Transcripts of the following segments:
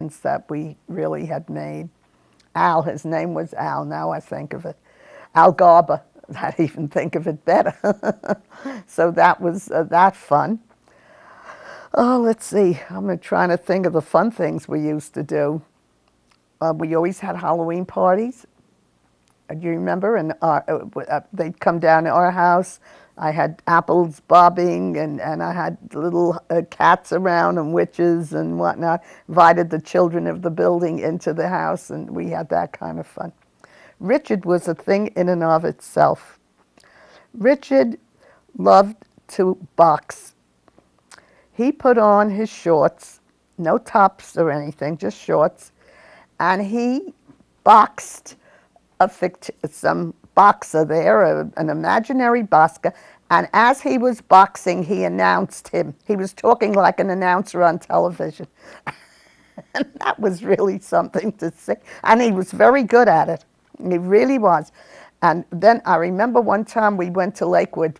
friends that we really had made. Al, his name was Al, now I think of it. Al Garber, I even think of it better. So that was that fun. Oh, let's see. I'm trying to think of the fun things we used to do. We always had Halloween parties. Do you remember? And they'd come down to our house. I had apples bobbing, and I had little cats around and witches and whatnot. Invited the children of the building into the house, and we had that kind of fun. Richard was a thing in and of itself. Richard loved to box. He put on his shorts, no tops or anything, just shorts, and he boxed some boxer there, an imaginary boxer, and as he was boxing, he announced him. He was talking like an announcer on television. And that was really something to see. And he was very good at it. He really was. And then I remember one time we went to Lakewood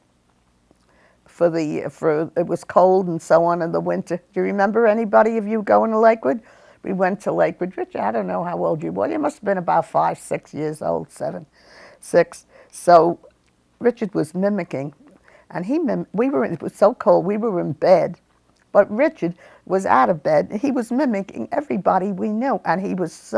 for it was cold and so on in the winter. Do you remember anybody of you going to Lakewood? We went to Lakewood. Richard, I don't know how old you were. You must have been about 5, 6 years old, 7, 6. So Richard was mimicking, and it was so cold, we were in bed, but Richard was out of bed. He was mimicking everybody we knew, and he was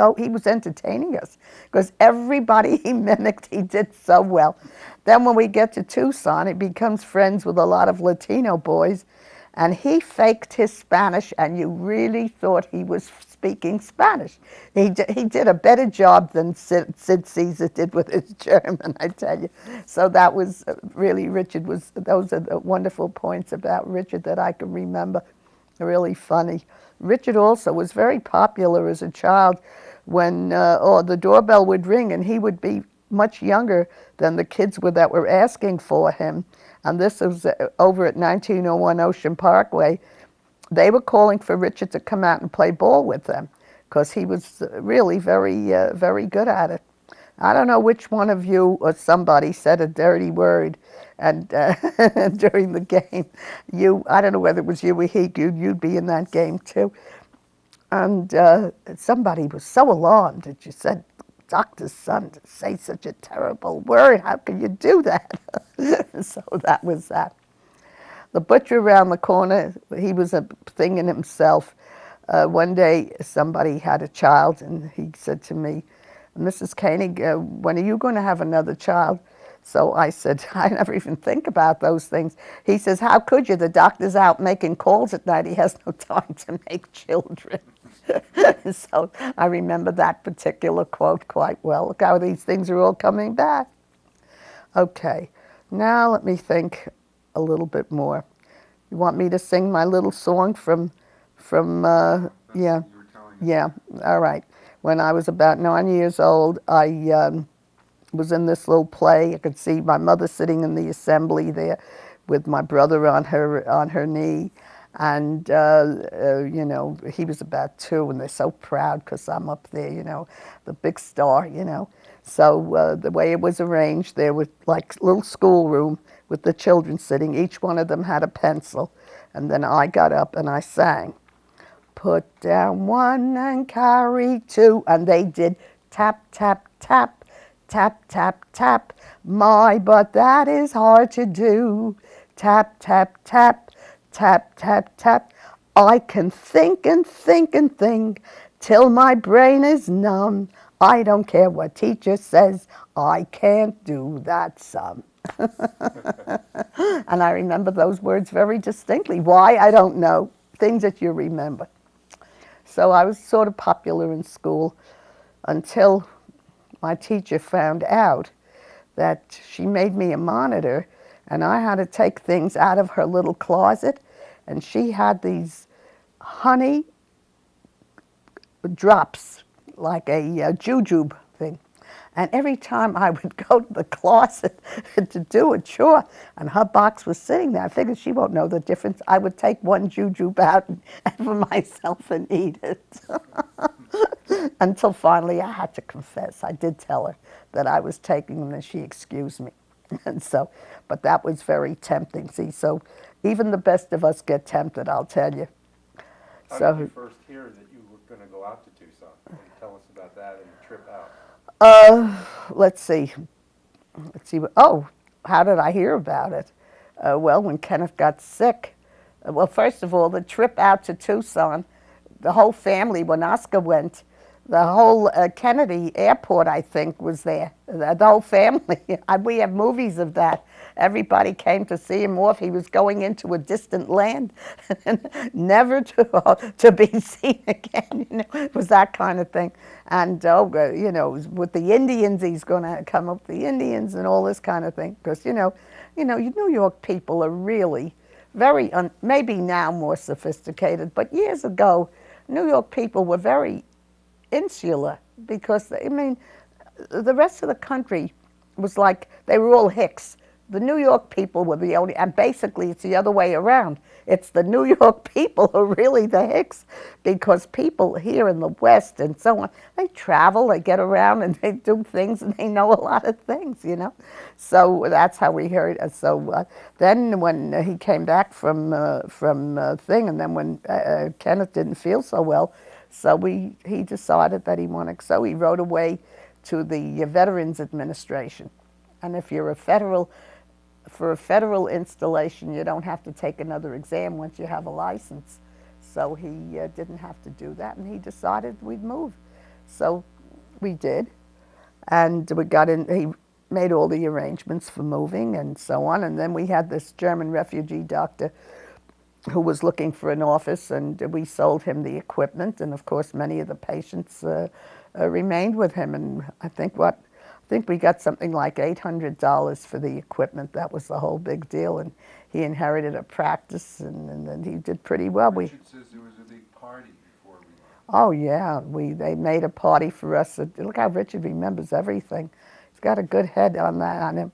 entertaining us, because everybody he mimicked, he did so well. Then when we get to Tucson, he becomes friends with a lot of Latino boys, and he faked his Spanish, and you really thought he was speaking Spanish. He did a better job than Sid Caesar did with his German, I tell you. So that was really, those are the wonderful points about Richard that I can remember. Really funny. Richard also was very popular as a child when the doorbell would ring, and he would be much younger than the kids that were asking for him. And this was over at 1901 Ocean Parkway. They were calling for Richard to come out and play ball with them because he was really very good at it. I don't know which one of you or somebody said a dirty word and during the game. I don't know whether it was you or he, you'd be in that game too. And somebody was so alarmed that you said, "Doctor's son, to say such a terrible word, how can you do that?" So that was that. The butcher around the corner, he was a thing in himself. One day somebody had a child, and he said to me, "Mrs. Koenig, when are you going to have another child?" So I said, "I never even think about those things." He says, "How could you? The doctor's out making calls at night. He has no time to make children." So I remember that particular quote quite well. Look how these things are all coming back. Okay, now let me think a little bit more. You want me to sing my little song from yeah, yeah, all right. When I was about 9 years old, I was in this little play. I could see my mother sitting in the assembly there with my brother on her knee. And, you know, he was about 2, and they're so proud because I'm up there, you know, the big star, you know. So the way it was arranged, there was like a little schoolroom with the children sitting. Each one of them had a pencil. And then I got up and I sang, "Put down 1 and carry 2." And they did tap, tap, tap, tap, tap, tap. My, but that is hard to do. Tap, tap, tap, tap, tap, tap. I can think and think and think till my brain is numb. I don't care what teacher says, I can't do that sum. And I remember those words very distinctly. Why? I don't know. Things that you remember. So I was sort of popular in school until my teacher found out that she made me a monitor, and I had to take things out of her little closet, and she had these honey drops, like a jujube thing. And every time I would go to the closet to do a chore, and her box was sitting there, I figured she won't know the difference. I would take one jujube out and for myself and eat it. Until finally I had to confess. I did tell her that I was taking them, and she excused me. And so, but that was very tempting. See, so even the best of us get tempted, I'll tell you. How did you first hear that you were going to go out to Tucson. And tell us about that and the trip out. Let's see. Let's see. Oh, how did I hear about it? Well, when Kenneth got sick. Well, first of all, the trip out to Tucson, the whole family, when Oscar went, the whole Kennedy Airport, I think, was there. The whole family. We have movies of that. Everybody came to see him off. He was going into a distant land, never to be seen again. You know, it was that kind of thing. And you know, with the Indians, he's going to come up with the Indians and all this kind of thing. Because New York people are really very maybe now more sophisticated, but years ago, New York people were very insular because, I mean, the rest of the country was like they were all hicks. The New York people were the only, and basically it's the other way around. It's the New York people who are really the hicks, because people here in the West and so on, they travel, they get around, and they do things, and they know a lot of things, you know. So that's how we heard it. So then when he came back from thing, and then when Kenneth didn't feel so well, so he decided that he wanted, so he wrote away to the Veterans Administration. And if you're for a federal installation, you don't have to take another exam once you have a license. So he didn't have to do that, and he decided we'd move. So we did, and we got in, he made all the arrangements for moving and so on, and then we had this German refugee doctor who was looking for an office, and we sold him the equipment, and of course many of the patients remained with him, and I think we got something like $800 for the equipment. That was the whole big deal, and he inherited a practice, and he did pretty well. Richard says there was a big party before we left. Oh yeah, they made a party for us. Look how Richard remembers everything. He's got a good head on him.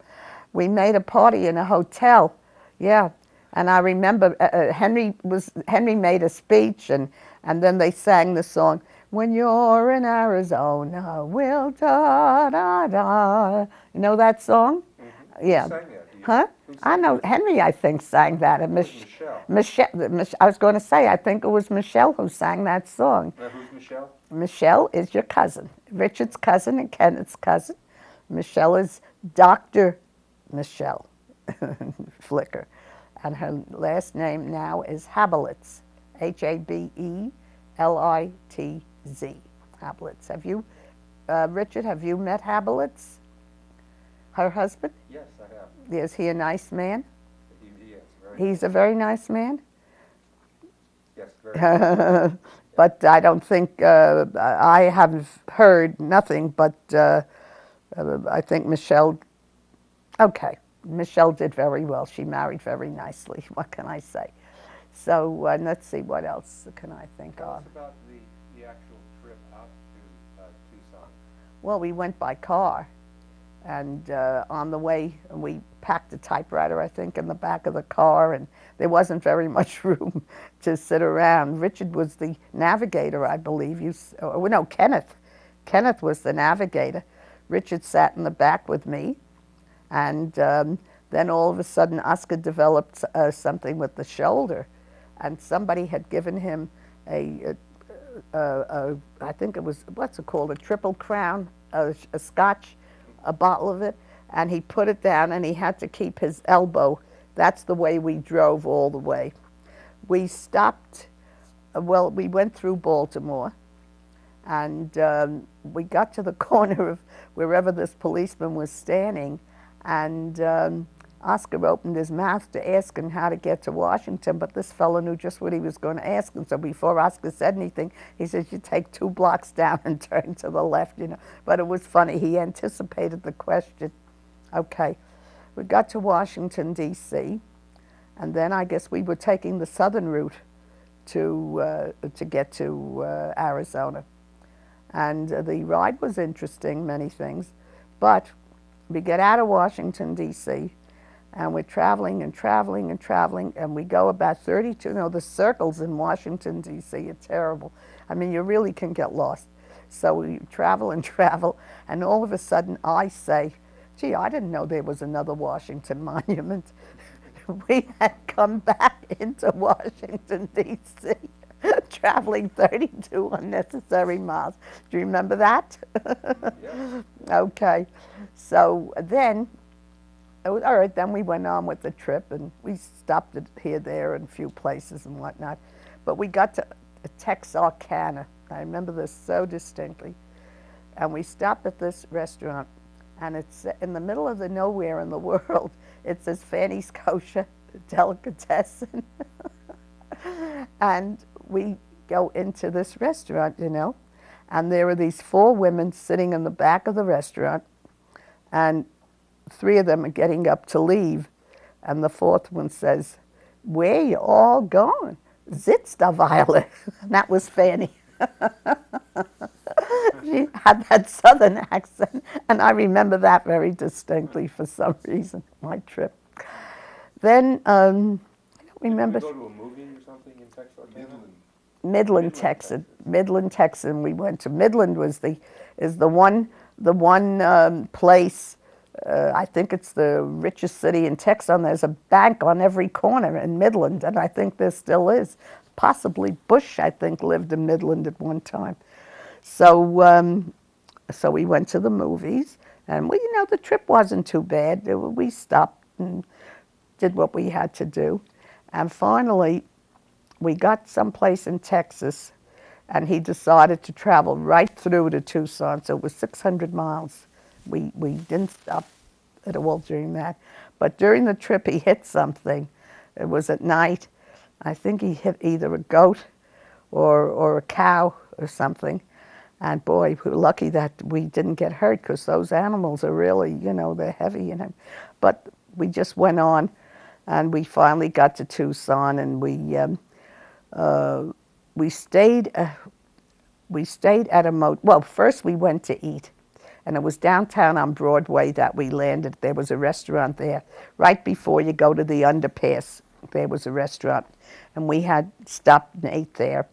We made a party in a hotel, yeah. And I remember Henry made a speech, and then they sang the song, "When you're in Arizona, we'll da da da." You know that song? Mm-hmm. Yeah. Who sang that? Huh? I know Henry, I think, sang that. And Michelle. I was going to say, I think it was Michelle who sang that song. Who's Michelle? Michelle is your cousin, Richard's cousin and Kenneth's cousin. Michelle is Dr. Michelle Flicker. And her last name now is Habelitz, Habelitz. Habelitz. Have you, Richard, have you met Habelitz, her husband? Yes, I have. Is he a nice man? He is. He's a very nice man? Yes, very nice. But I don't think, I have heard nothing, but I think Michelle, okay. Michelle did very well. She married very nicely. What can I say? So let's see, what else can I think Tell of? us about the actual trip out to Tucson. Well, we went by car, and on the way, we packed a typewriter, I think, in the back of the car, and there wasn't very much room to sit around. Richard was the navigator, I believe. No, Kenneth. Kenneth was the navigator. Richard sat in the back with me. And then all of a sudden, Oscar developed something with the shoulder, and somebody had given him I think it was, what's it called, a Triple Crown, a scotch, a bottle of it, and he put it down, and he had to keep his elbow. That's the way we drove all the way. We stopped, well, we went through Baltimore, and we got to the corner of wherever this policeman was standing, and Oscar opened his mouth to ask him how to get to Washington, but this fellow knew just what he was going to ask him. So before Oscar said anything, he said, "You take 2 blocks down and turn to the left," you know. But it was funny. He anticipated the question. Okay. We got to Washington, D.C., and then I guess we were taking the southern route to get to Arizona. And the ride was interesting, many things, but we get out of Washington, D.C., and we're traveling and traveling and traveling, and we go about 32, the circles in Washington, D.C. are terrible. I mean, you really can get lost. So we travel and travel, and all of a sudden I say, "Gee, I didn't know there was another Washington Monument." We had come back into Washington, D.C. traveling 32 unnecessary miles. Do you remember that? Yes. Okay. So then, all right, then we went on with the trip and we stopped at here, there, and a few places and whatnot. But we got to Texarkana. I remember this so distinctly. And we stopped at this restaurant, and it's in the middle of the nowhere in the world. It says Fanny's Kosher Delicatessen. And we go into this restaurant, and there are these four women sitting in the back of the restaurant, and three of them are getting up to leave. And the fourth one says, "Where you all going? Sitz da Weile." And that was Fanny. She had that southern accent, and I remember that very distinctly for some reason, my trip. Then, I don't remember. Did we go to a movie or something in Texarkana? Midland, Texas. Midland, Texas. And we went to Midland. Is the one place. I think it's the richest city in Texas. And there's a bank on every corner in Midland, and I think there still is. Possibly Bush, I think, lived in Midland at one time. So, so we went to the movies, and the trip wasn't too bad. We stopped and did what we had to do, and finally, we got someplace in Texas, and he decided to travel right through to Tucson. So it was 600 miles. We didn't stop at all during that, but during the trip, he hit something. It was at night. I think he hit either a goat or a cow or something. And boy, we're lucky that we didn't get hurt, because those animals are really, they're heavy. But we just went on, and we finally got to Tucson, and we stayed at a motel. Well, first we went to eat, and it was downtown on Broadway that we landed. There was a restaurant there. Right before you go to the underpass, there was a restaurant, and we had stopped and ate there.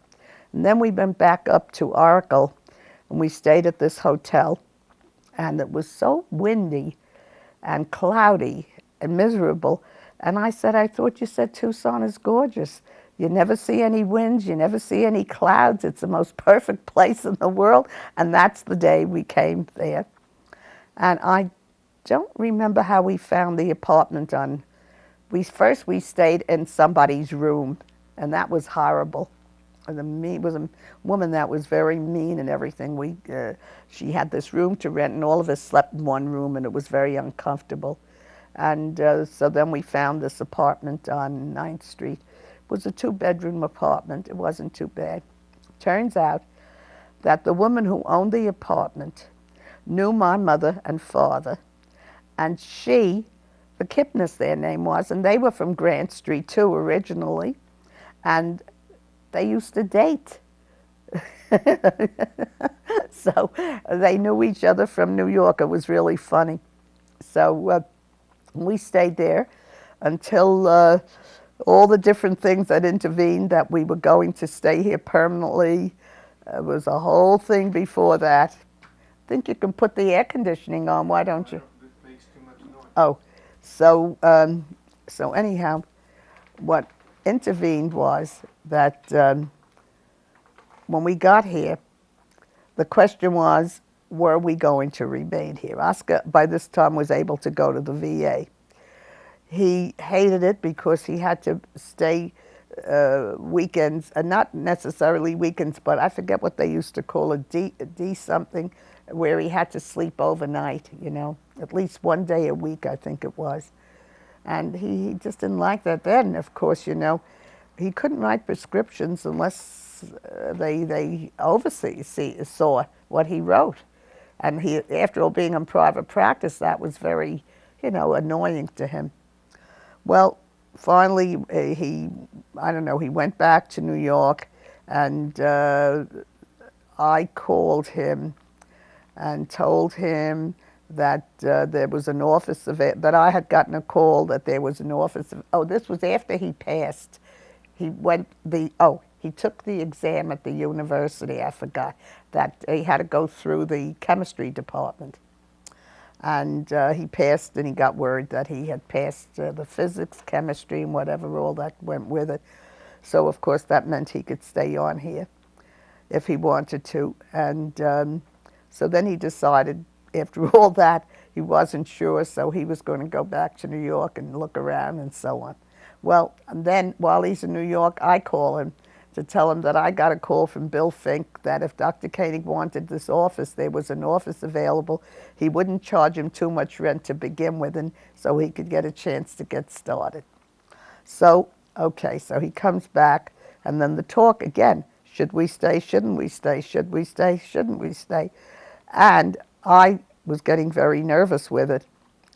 And then we went back up to Oracle, and we stayed at this hotel, and it was so windy and cloudy and miserable. And I said, "I thought you said Tucson is gorgeous. You never see any winds, you never see any clouds. It's the most perfect place in the world." And that's the day we came there. And I don't remember how we found the apartment we stayed in somebody's room, and that was horrible. It was a woman that was very mean and everything. She had this room to rent, and all of us slept in one room, and it was very uncomfortable. And so then we found this apartment on 9th Street. It was a 2-bedroom apartment. It wasn't too bad. Turns out that the woman who owned the apartment knew my mother and father, and the Kipnis, their name was, and they were from Grant Street too originally, and they used to date. So they knew each other from New York. It was really funny. So we stayed there until all the different things that intervened, that we were going to stay here permanently. It was a whole thing before that. I think you can put the air conditioning on, why don't you? It makes too much noise. Oh, so anyhow, what intervened was that when we got here, the question was, were we going to remain here? Oscar, by this time, was able to go to the VA. He hated it because he had to stay weekends, and not necessarily weekends, but I forget what they used to call a D something, where he had to sleep overnight, at least one day a week, I think it was. And he just didn't like that. Then, of course, he couldn't write prescriptions unless they saw what he wrote. And he, after all, being in private practice, that was very, annoying to him. Well, finally, he went back to New York, and I called him and told him that there was an office of it, that I had gotten a call that there was an office of, this was after he passed. He took the exam at the university, I forgot, that he had to go through the chemistry department. And he passed, and he got word that he had passed the physics, chemistry, and whatever, all that went with it. So of course that meant he could stay on here if he wanted to. And so then he decided, after all that, he wasn't sure, so he was going to go back to New York and look around and so on. Well, and then while he's in New York, I call him to tell him that I got a call from Bill Fink that if Dr. Koenig wanted this office, there was an office available. He wouldn't charge him too much rent to begin with, and so he could get a chance to get started. So, okay, so he comes back, and then the talk again. Should we stay? Shouldn't we stay? Should we stay? Shouldn't we stay? And I was getting very nervous with it.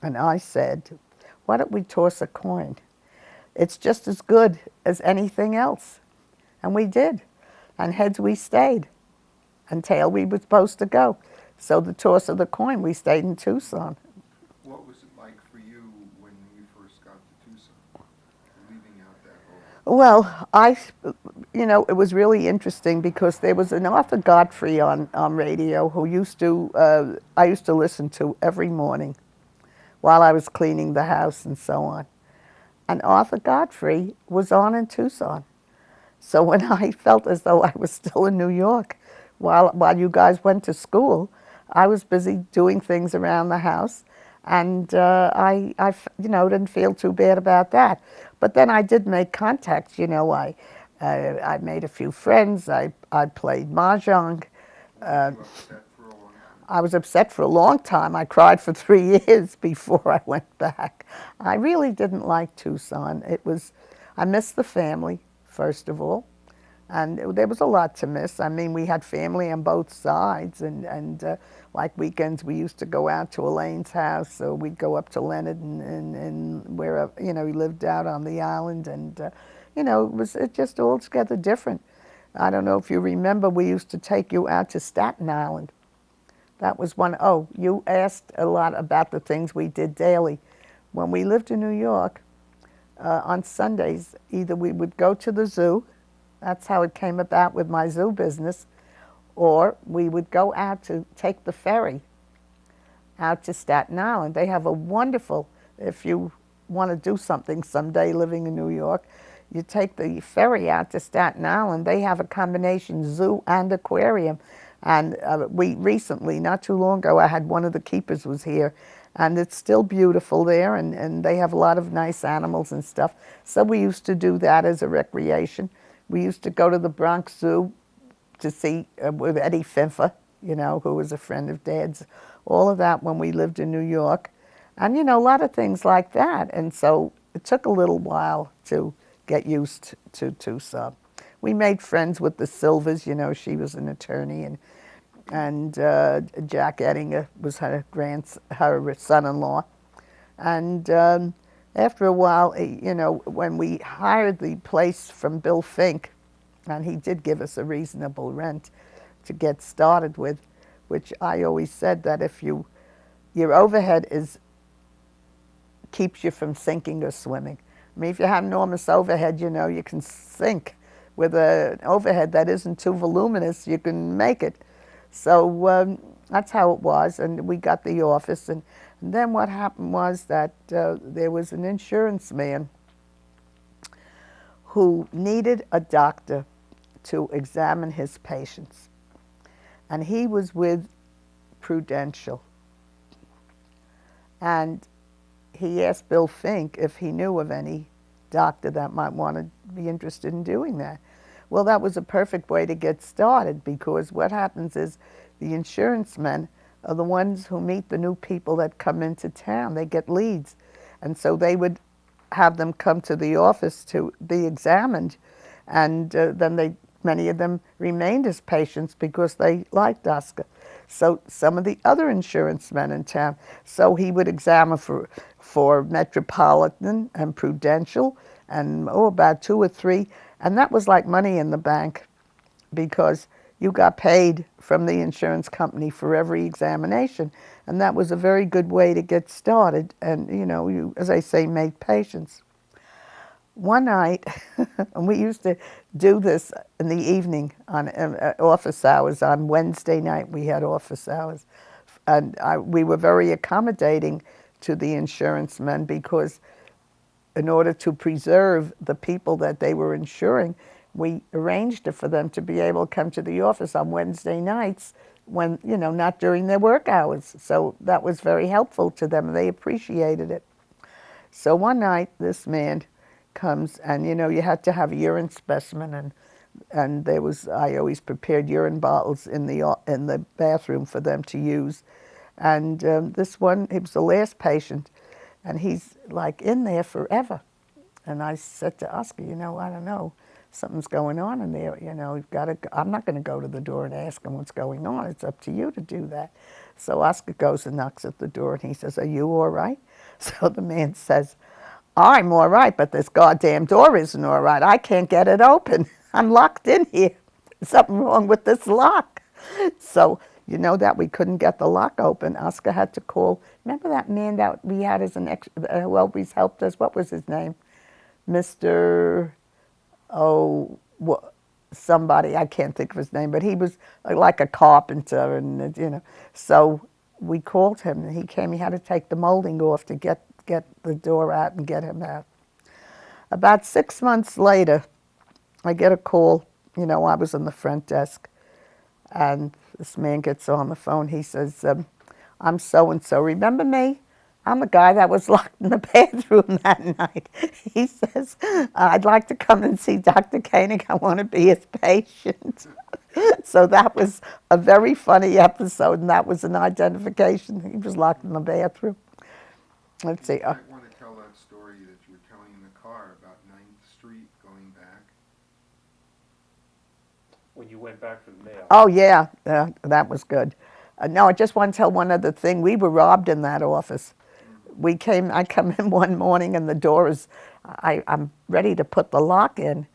And I said, why don't we toss a coin? It's just as good as anything else. And we did. And heads we stayed. And tail we were supposed to go. So the toss of the coin, we stayed in Tucson. What was it like for you when you first got to Tucson, leaving out that Well, it was really interesting because there was an Arthur Godfrey on radio who I used to listen to every morning while I was cleaning the house and so on. And Arthur Godfrey was on in Tucson. So when I felt as though I was still in New York while you guys went to school, I was busy doing things around the house, and I didn't feel too bad about that. But then I did make contacts. I made a few friends. I played mahjong. was. You upset for a long time? I was upset for a long time. I cried for 3 years before I went back. I really didn't like Tucson. I missed the family, first of all. And there was a lot to miss. I mean, we had family on both sides, and like weekends we used to go out to Elaine's house, so we'd go up to Leonard and where he lived out on the island, and it was just altogether different. I don't know if you remember, we used to take you out to Staten Island. That was one. Oh, you asked a lot about the things we did daily. When we lived in New York, on Sundays, either we would go to the zoo. That's how it came about with my zoo business. Or we would go out to take the ferry out to Staten Island. They have a wonderful, if you want to do something someday living in New York, you take the ferry out to Staten Island. They have a combination zoo and aquarium. And we recently, not too long ago, I had one of the keepers was here, and it's still beautiful there, and they have a lot of nice animals and stuff. So we used to do that as a recreation. We used to go to the Bronx Zoo to see with Eddie Finfa, who was a friend of Dad's, all of that when we lived in New York. And, a lot of things like that. And so it took a little while to get used to Tucson. We made friends with the Silvers, she was an attorney, and Jack Ettinger was her son-in-law. And after a while, when we hired the place from Bill Fink, and he did give us a reasonable rent to get started with, which I always said that if your overhead keeps you from sinking or swimming. I mean, if you have enormous overhead, you can sink. With an overhead that isn't too voluminous, you can make it. So that's how it was, and we got the office. And then what happened was that there was an insurance man who needed a doctor to examine his patients. And he was with Prudential. And he asked Bill Fink if he knew of any doctor that might want to be interested in doing that. Well, that was a perfect way to get started, because what happens is the insurance men are the ones who meet the new people that come into town. They get leads. And so they would have them come to the office to be examined. And then many of them remained as patients because they liked Oscar. So some of the other insurance men in town, so he would examine for Metropolitan and Prudential, and about 2 or 3. And that was like money in the bank, because you got paid from the insurance company for every examination. And that was a very good way to get started. And, you, as I say, made patients. One night, and we used to do this in the evening on office hours. On Wednesday night, we had office hours. And we were very accommodating to the insurance men, because in order to preserve the people that they were insuring, we arranged it for them to be able to come to the office on Wednesday nights when, not during their work hours. So that was very helpful to them, and they appreciated it. So one night, this man comes, and you had to have a urine specimen, and I always prepared urine bottles in the bathroom for them to use. And this one, he was the last patient, and he's like in there forever. And I said to Oscar, I don't know, something's going on in there. You've got to. I'm not going to go to the door and ask him what's going on. It's up to you to do that. So Oscar goes and knocks at the door, and he says, "Are you all right?" So the man says, "I'm all right, but this goddamn door isn't all right. I can't get it open. I'm locked in here. There's something wrong with this lock." So that we couldn't get the lock open. Oscar had to call. Remember that man that we had as who always helped us? What was his name? Mr. Somebody, I can't think of his name, but he was like a carpenter, and So we called him, and he came. He had to take the molding off to get the door out and get him out. About 6 months later, I get a call. I was on the front desk, and this man gets on the phone. He says, "I'm so-and-so. Remember me? I'm the guy that was locked in the bathroom that night." He says, "I'd like to come and see Dr. Koenig. I want to be his patient." So that was a very funny episode, and that was an identification. He was locked in the bathroom. Let's see. You might want to tell that story that you were telling in the car about 9th Street going back. When you went back for the mail. Oh, yeah, that was good. No, I just want to tell one other thing. We were robbed in that office. I come in one morning, and the door is, I'm ready to put the lock in.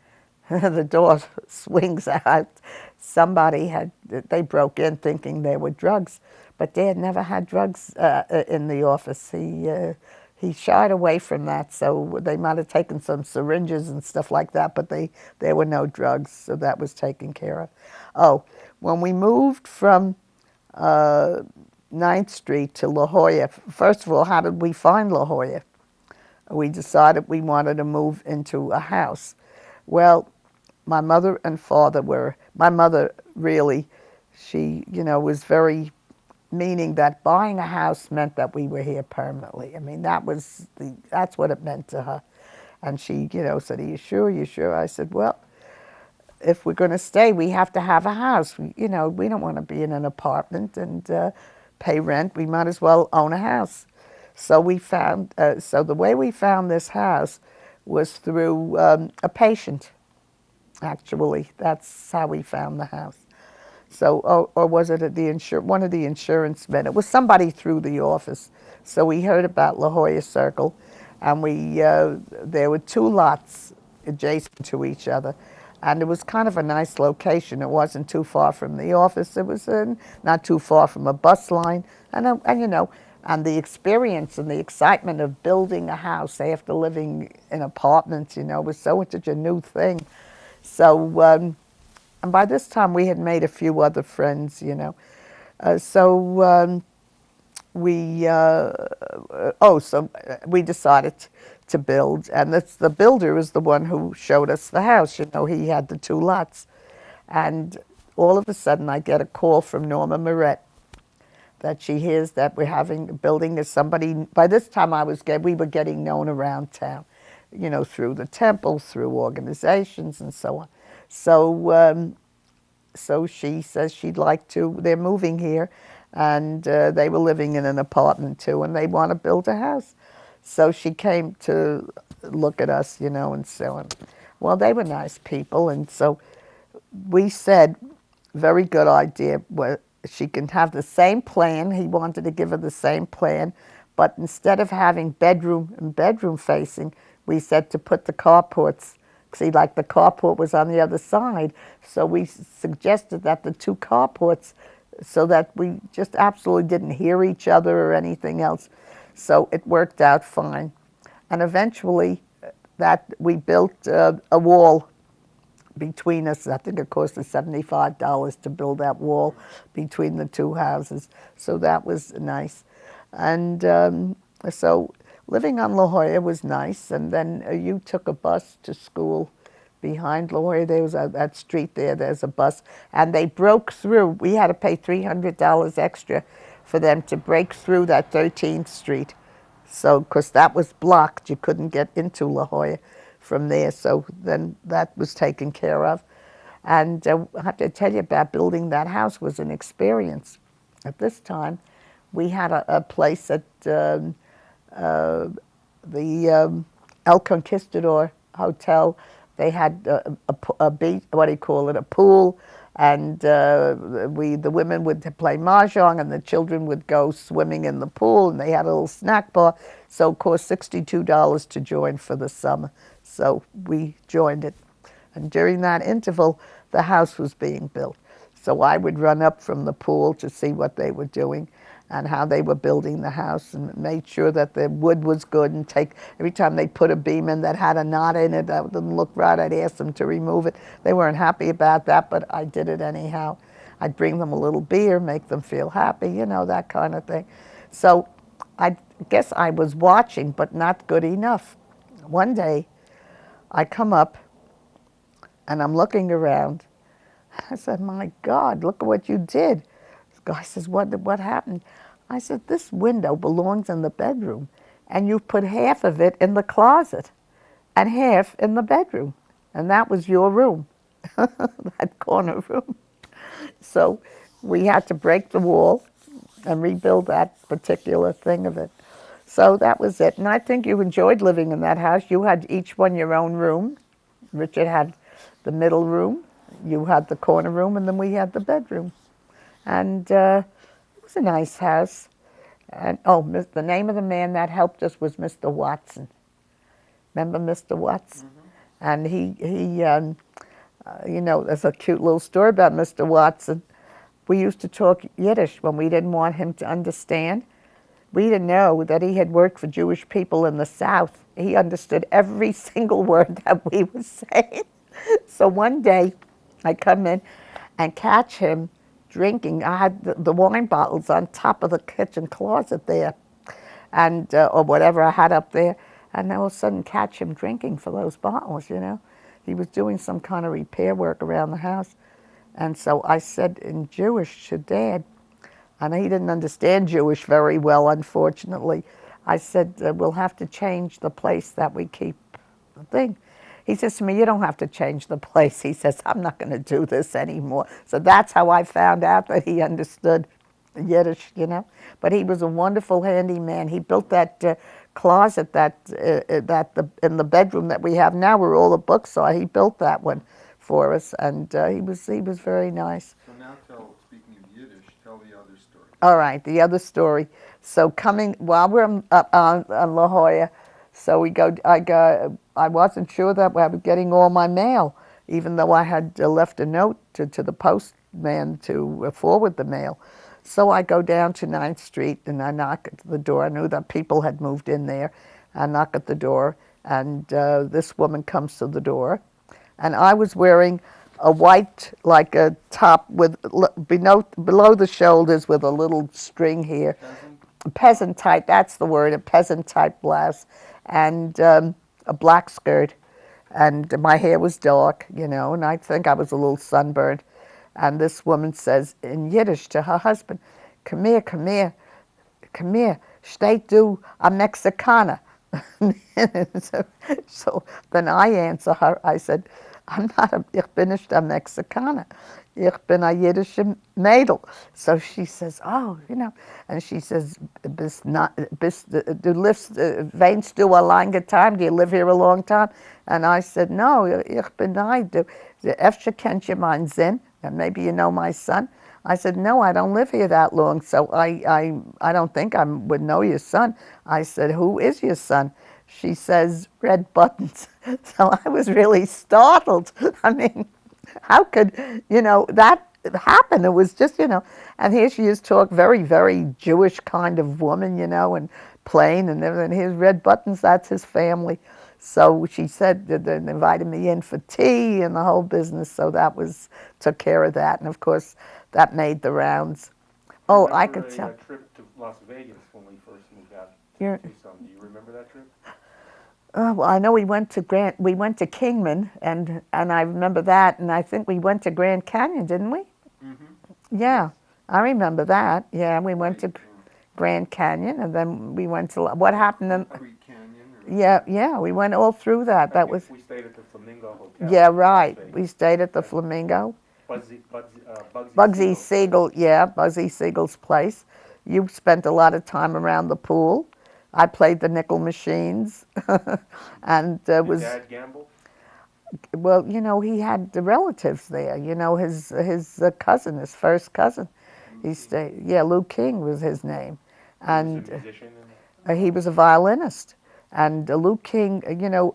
The door swings out. They broke in thinking there were drugs, but they had never had drugs in the office. He shied away from that, so they might have taken some syringes and stuff like that, but there were no drugs, so that was taken care of. Oh, when we moved from 9th Street to La Jolla, first of all, how did we find La Jolla? We decided we wanted to move into a house. Well, my mother and father my mother really, she, was very, meaning that buying a house meant that we were here permanently. I mean, that's what it meant to her. And she, said, "Are you sure? Are you sure?" I said, "Well, if we're going to stay, we have to have a house. We don't want to be in an apartment and pay rent. We might as well own a house." So so the way we found this house was through a patient. Actually, that's how we found the house. So, or was it one of the insurance men? It was somebody through the office. So we heard about La Jolla Circle, and there were 2 lots adjacent to each other, and it was kind of a nice location. It wasn't too far from the office. It was not too far from a bus line, and the experience and the excitement of building a house after living in apartments, was such a new thing. So, and by this time we had made a few other friends, So we decided to build, and the builder is the one who showed us the house. He had the 2 lots, and all of a sudden I get a call from Norma Moret that she hears that we're building as somebody. By this time we were getting known around town, through the temple, through organizations, and so on. So she says she'd like to. They're moving here, and they were living in an apartment too, and they want to build a house. So she came to look at us, and so on. Well, they were nice people, and so we said, very good idea. Well, she can have the same plan. He wanted to give her the same plan, but instead of having bedroom and bedroom facing, we said to put the carports. See, like the carport was on the other side, so we suggested that the 2 carports, so that we just absolutely didn't hear each other or anything else. So it worked out fine, and eventually, that we built a wall between us. I think it cost us $75 to build that wall between the 2 houses. So that was nice. And so living on La Jolla was nice, and then you took a bus to school behind La Jolla. There was that street there, there's a bus, and they broke through. We had to pay $300 extra for them to break through that 13th Street. So, because that was blocked, you couldn't get into La Jolla from there. So then that was taken care of. And I have to tell you about building that house was an experience. At this time, we had a place at the El Conquistador Hotel. They had a beach, what do you call it, a pool, and the women would play mahjong, and the children would go swimming in the pool, and they had a little snack bar. So it cost $62 to join for the summer. So we joined it, and during that interval, the house was being built. So I would run up from the pool to see what they were doing and how they were building the house, and made sure that the wood was good, and every time they put a beam in that had a knot in it that didn't look right, I'd ask them to remove it. They weren't happy about that, but I did it anyhow. I'd bring them a little beer, make them feel happy, you know, that kind of thing. So I guess I was watching, but not good enough. One day I come up and I'm looking around. I said, my God, look at what you did. The guy says, what happened? I said, this window belongs in the bedroom, and you put half of it in the closet and half in the bedroom. And that was your room, that corner room. So we had to break the wall and rebuild that particular thing of it. So that was it. And I think you enjoyed living in that house. You had each one your own room. Richard had the middle room, you had the corner room, and then we had the bedroom. And it was a nice house. And the name of the man that helped us was Mr. Watson. Remember Mr. Watson? Mm-hmm. And he you know, there's a cute little story about Mr. Watson. We used to talk Yiddish when we didn't want him to understand. We didn't know that he had worked for Jewish people in the South. He understood every single word that we were saying. So one day, I come in and catch him drinking. I had the wine bottles on top of the kitchen closet there, and or whatever I had up there, and all of a sudden catch him drinking for those bottles, you know. He was doing some kind of repair work around the house. And so I said in Jewish to Dad, and he didn't understand Jewish very well, unfortunately. I said, we'll have to change the place that we keep the thing. He says to me, you don't have to change the place. He says, I'm not going to do this anymore. So that's how I found out that he understood Yiddish, you know. But he was a wonderful handyman. He built that closet in the bedroom that we have now where all the books are. He built that one for us, and he was very nice. So now speaking of Yiddish, tell the other story. All right, the other story. So while we're up on La Jolla, so I wasn't sure that I was getting all my mail, even though I had left a note to the postman to forward the mail. So I go down to 9th Street and I knock at the door. I knew that people had moved in there. I knock at the door, and this woman comes to the door. And I was wearing a white, like a top with below the shoulders with a little string here. Peasant type, that's the word, a peasant type blouse, and a black skirt. And my hair was dark, you know, and I think I was a little sunburned. And this woman says in Yiddish to her husband, come here, come here, come here, stay du a Mexicana. So then I answer her, I said, ich bin nicht a Mexicana. Ich bin a Jiddische Mädel. So she says, oh, you know, and she says, weinst du a lange time? Do you live here a long time? And I said, no, ich bin neu. Efter kennt ihr meinen Sinn? And maybe you know my son. I said, no, I don't live here that long, so I don't think I would know your son. I said, who is your son? She says, Red Buttons. So I was really startled. I mean, how could, you know, that happen? It was just, you know, and here she is talking very, very Jewish kind of woman, you know, and plain and everything. Here's Red Buttons, that's his family. So she said that they invited me in for tea and the whole business, so that took care of that. And of course, that made the rounds. Oh, I could tell. A trip to Las Vegas when we first moved out. You're, Tucson. Do you remember that trip? well, I know we went to Kingman, and I remember that, and I think we went to Grand Canyon, didn't we? Mm-hmm. Yeah, I remember that. Yeah, we went to Right, yeah. Grand Canyon, and then we went to what happened in. Creek Canyon or? Yeah, yeah, we went all through that. I That think was we stayed at the Flamingo Hotel yeah, in Las right. We Vegas. stayed at the That's Flamingo. Bugsy Bugsy Siegel's place. Siegel, yeah, Bugsy Siegel's place. You spent a lot of time around the pool. I played the nickel machines, and Did was Dad gamble? well, he had the relatives there. His cousin, his first cousin. He stayed. Yeah, Lou King was his name, He was a and musician. he was a violinist. And Lou King,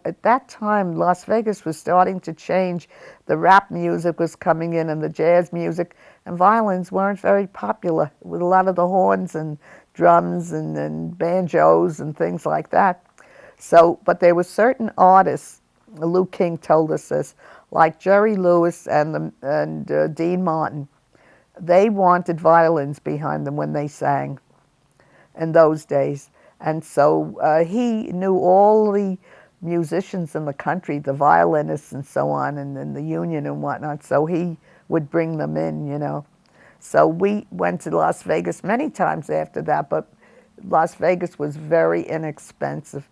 at that time, Las Vegas was starting to change. The rap music was coming in and the jazz music, and violins weren't very popular with a lot of the horns and drums and banjos and things like that. So, but there were certain artists, Lou King told us this, like Jerry Lewis and Dean Martin. They wanted violins behind them when they sang in those days. And so he knew all the musicians in the country, the violinists and so on, and the union and whatnot. So he would bring them in. So we went to Las Vegas many times after that, but Las Vegas was very inexpensive.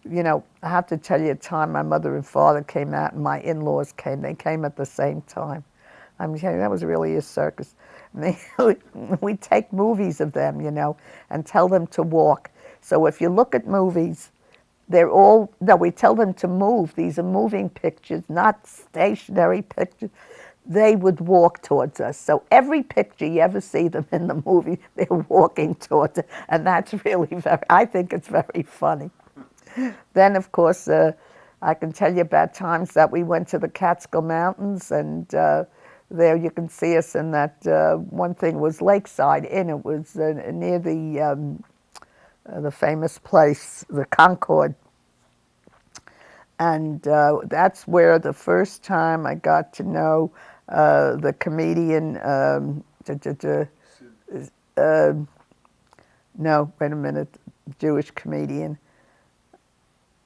I have to tell you a time my mother and father came out and my in-laws came. They came at the same time. I'm telling you, that was really a circus. And we take movies of them, and tell them to walk. So if you look at movies, no, we tell them to move. These are moving pictures, not stationary pictures. They would walk towards us. So every picture you ever see them in the movie, they're walking towards it. And that's really I think it's very funny. Then, of course, I can tell you about times that we went to the Catskill Mountains, and there you can see us in that one thing was Lakeside Inn. It was near the famous place, the Concord. And that's where the first time I got to know the comedian, Sid. no, wait a minute, Jewish comedian.